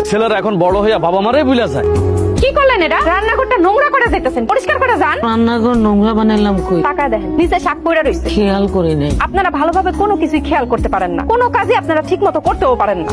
ছেলেরা এখন বড় হইয়া বাবা মারে ভুলে যায়। কি করলেন এটা? রান্নাঘরটা নোংরা করে যাইতেছেন, পরিষ্কার করে যান। রান্নাঘর নোংরা বানাইলাম কই? টাকা দেখেন নিচে শাক পড়ে রইছে, খেয়াল করি নাই। আপনারা ভালোভাবে কোনো কিছুই খেয়াল করতে পারেন না, কোনো কাজই আপনারা ঠিক মতো করতেও পারেন না।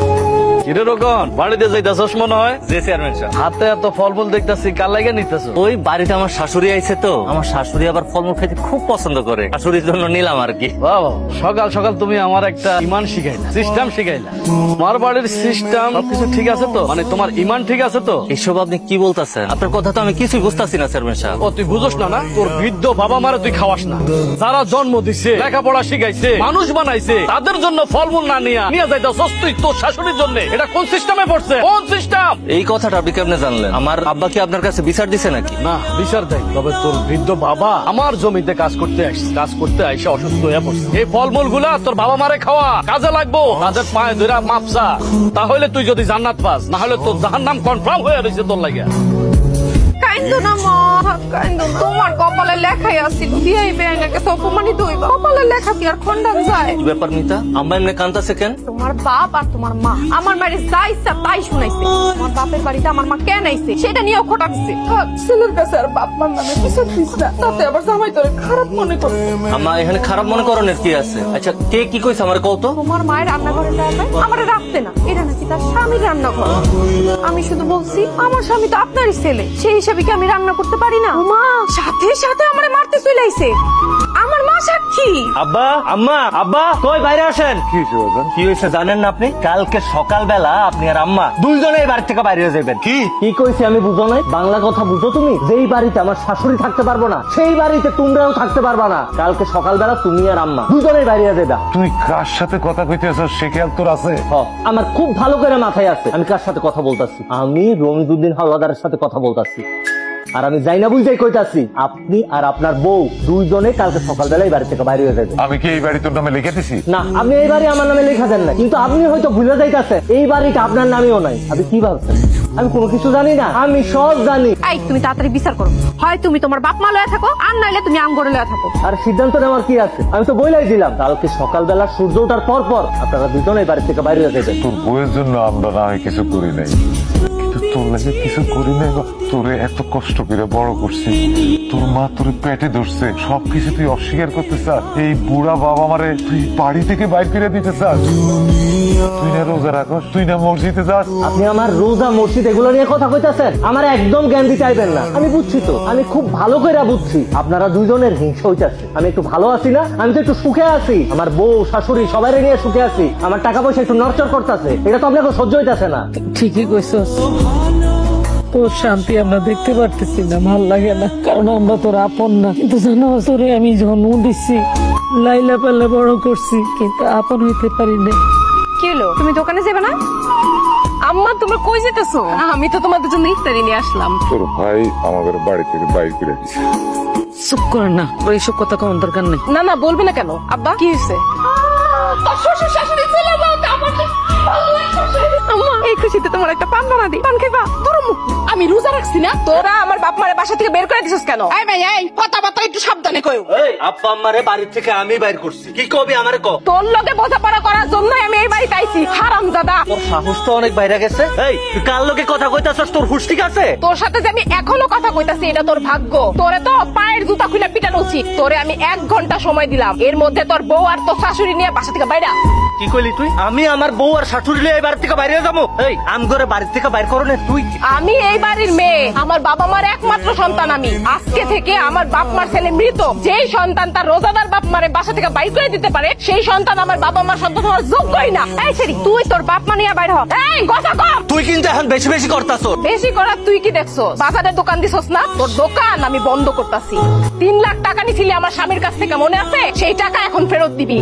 কিরে রকম বাড়িতে যাইতাছস মনে হয়? জি চেয়ারম্যান সাহেব। হাতে এত ফলমূল দেখতাছি, কার লাগা নিতেছো? ওই বাড়িতে আমার শাশুড়ি আইছে তো, আমার শাশুড়ি আবার ফলমূল খেতে খুব পছন্দ করে, শাশুড়ির জন্য নিলাম আর কি। বাবা সকাল সকাল তুমি আমার একটা ইমান শিখাইলা, সিস্টেম শিখাইলা। তোমার বাড়ির সিস্টেম সবকিছু ঠিক আছে তো? মানে তোমার ইমান ঠিক আছে তো? এসব আপনি কি বলতেছেন? আপনার কথা তো আমি কিছুই বুঝতেছি না চেয়ারম্যান সাহেব। ও তুই বুঝোস না? না তোর বৃদ্ধ বাবা মারে তুই খাওয়াস না? যারা জন্ম দিছে, লেখাপড়া শিখাইছে, মানুষ বানাইছে, তাদের জন্য ফলমূল না নিয়ে যাইতাছস তুই তোর শাশুড়ির জন্য। এটা কোন সিস্টেমে পড়ছে? কোন সিস্টেম? এই কথাটা আপনি কেমনে জানলেন? আমার আব্বা কি আপনার কাছে বিচার দিছে নাকি? না বিচার দেয়, তবে তোর বৃদ্ধ বাবা আমার জমিতে কাজ করতে আসছে, কাজ করতে আইসা অসুস্থ হয়ে পড়ছে। এই ফলমূল গুলা তোর বাবা মারে খাওয়া, কাজে লাগবো। তাদের পায়ে ধরে মাপসা, তাহলে তুই যদি জান্নাত পাস, না হলে তোর জাহান্নাম কনফার্ম হয়ে রয়েছে তোর লাগে। কাইন্দো না মা, কাইন্দো। তোমার কপালে লেখাই আছিল বিয়াই বেআইনাকে সব অপমানিত হইবা। কপালে লেখা কি আর খণ্ডন যায়? কি ব্যাপার মিতা, আম্মা এমনি কাঁদতাছে কেন? তোমার বাপ আর তোমার মা আমার বাড়ি যা ইচ্ছা তাই শুনাইছে। তোমার বাপের বাড়িতে আমার মা কেন আইছে সেটা নিয়েও খোটা দিচ্ছে। ছেলের কাছে আর বাপ মার নামে কিছু দিস না, তাতে আবার জামাই তোরে খারাপ মনে করছে। আম্মা এখানে খারাপ মনে করানোর কি আছে? আচ্ছা কে কি কইছে আমার কও তো? তোমার মায়ের রান্নাঘরে যায় আমারে রাখতে না, এটা নাকি তার স্বামীর রান্নাঘর। আমি শুধু বলছি আমার স্বামী তো আপনারই ছেলে, সেই হিসাবে কি আমি রান্না করতে পারি না? মা সাথে সাথে আমারে মারতে চলে আইছে, আমার মা সাক্ষী। আব্বা আম্মা আব্বা কই বাইরে আসেন। কি হয়েছে জানেন না আপনি? কালকে সকালবেলা আপনি আর আম্মা দুইজনে এই বাড়ি থেকে বাইরে যাবেন। কি কি কইছি আমি বুঝো নাই? বাংলা কথা বুঝো তুমি? যেই বাড়িতে আমার শাশুড়ি থাকতে পারবো না, সেই বাড়িতে তোমরাও থাকতে পারবা না। কালকে সকালবেলা তুমি আর আম্মা দুজনেই বাইরে যাবা। তুই কার সাথে কথা কইতেছ সে খেয়াল তোর আছে? আমার খুব ভালো করে মাথায় আছে আমি কার সাথে কথা বলতাছি। আমি রমিজউদ্দিন হাওলাদারের সাথে কথা বলতাছি। আর আমি যাই না বুঝাই কইতাছি, আপনি আর আপনার বউ দুইজনে কালকে সকালবেলা এই বাড়ি থেকে বাইরে হয়ে যাবেন। আমি কি এই বাড়ি তোর নামে লিখে দিছি? না, আপনি এই বাড়ি আমার নামে লেখা দেন না, কিন্তু আপনি হয়তো ভুলে যাইতাছেন এই বাড়িটা আপনার নামেও নাই। আপনি কি ভাবছেন আমি কোনো কিছু জানি না? আমি সব জানি। এই তুমি তাড়াতাড়ি বিচার করো, হয় তুমি তোমার বাপ মা লয়া থাকো, আর নাইলে তুমি আমগরে লয়া থাকো। আর সিদ্ধান্ত নেওয়ার কি আছে? আমি তো বইলাই দিলাম কালকে সকালবেলা সূর্য ওঠার পর পর আপনারা দুজনে এই বাড়ি থেকে বাইরে হয়ে যাবেন। তোর বউয়ের জন্য আমরা না হয় কিছু করি নাই, কিন্তু তোর লাগে কিছু করি নাই। তোরে এত কষ্ট করে বড় করছি, তোর মা তোর পেটে ধরছে, সবকিছু তুই অস্বীকার করতে চাস? এই বুড়া বাবা মারে তুই বাড়ি থেকে বাইর করে দিতে চাস? তুই না রোজা রাখস, তুই না মসজিদে যাস? আপনি আমার রোজা মসজিদ এগুলো নিয়ে কথা কইতাছেন, আমার একদম জ্ঞান দিতে চাইবেন না। আমি বুঝছি তো, আমি খুব ভালো করে বুঝছি আপনারা দুইজনের হিংসা হইতাছে। আমি একটু ভালো আছি না? আমি তো একটু সুখে আছি, আমার বউ শাশুড়ি সবাই নিয়ে সুখে আছি, আমার টাকা পয়সা একটু নড়চড় করতেছে, এটা তো আপনাকে সহ্য হইতাছে না। ঠিকই কইছস, তোর শান্তি আমরা দেখতে পারতেছি না, ভাল লাগে না, কারণ আমরা তোর আপন না। কিন্তু জানো তোরে আমি জন্ম দিচ্ছি, লাইলা পাল্লা বড় করছি, কিন্তু আপন হইতে পারি না। কি হলো, তুমি দোকানে যাবে না? আম্মা তুমি কই যেতেছো? আমি তো তোমাদের জন্য ইফতারি নিয়ে আসলাম। তোর ভাই আমাদের বাড়ি থেকে বাইর করে দিচ্ছে। চুপ কর না, এইসব কথা কোন দরকার নেই। না না বলবি না কেন? আব্বা কি হয়েছে? আম্মা এই খুশিতে তোমার একটা পান বানা দি, পান খাইবা? তোর মুখ আমি রোজা রাখছি না, তোরা আমার বাপ মারে বাসা থেকে বের করে দিছিস কেন? এই ভাই এই কথাবার্তা একটু সাবধানে কইও। এই আব্বা আম্মারে বাড়ি থেকে আমি বাইর করছি, কি কবি আমারে ক? তোর লগে বোঝাপড়া করার জন্যই আমি এই বাড়িতে আইছি, হারামজাদা। তোর সাহস তো অনেক বাইরে গেছে। এই তুই কার লগে কথা কইতাছস? তোর হুঁশ ঠিক আছে? তোর সাথে যে আমি এখনো কথা কইতাছি এটা তোর ভাগ্য। তোরে তো পায়ের জুতা খুলে পিটানো উচিত। তোরে আমি 1 ঘন্টা সময় দিলাম, এর মধ্যে তোর বউ আর তোর শাশুড়ি নিয়ে বাসা থেকে বাইরে। কি কইলি তুই? আমি আমার বউ আর শাশুড়ি নিয়ে এই বাড়ি থেকে বাইরে যাবো? এই আমগরে বাড়ি থেকে বাইর করো না তুই? আমি এই বাড়ির মেয়ে, আমার বাবা মার একমাত্র সন্তান আমি। আজকে থেকে আমার বাপ মার ছেলে মৃত, যেই সন্তান তার রোজাদার বাপ মারে বাসা থেকে বাইর করে দিতে পারে সেই সন্তান আমার বাবা মার সন্তান হওয়ার যোগ্যই না। এই সেরি তুই তোর বাপ মা নিয়ে বাইর হ। এই কথা কম। তুই কিন্তু এখন বেশি বেশি করতাছস। বেশি করার তুই কি দেখছস? বাজারের দোকান দিছস না? তোর দোকান আমি বন্ধ করতাছি। 3 লাখ টাকা নিছিলি আমার স্বামীর কাছ থেকে, মনে আছে? সেই টাকা এখন ফেরত দিবি।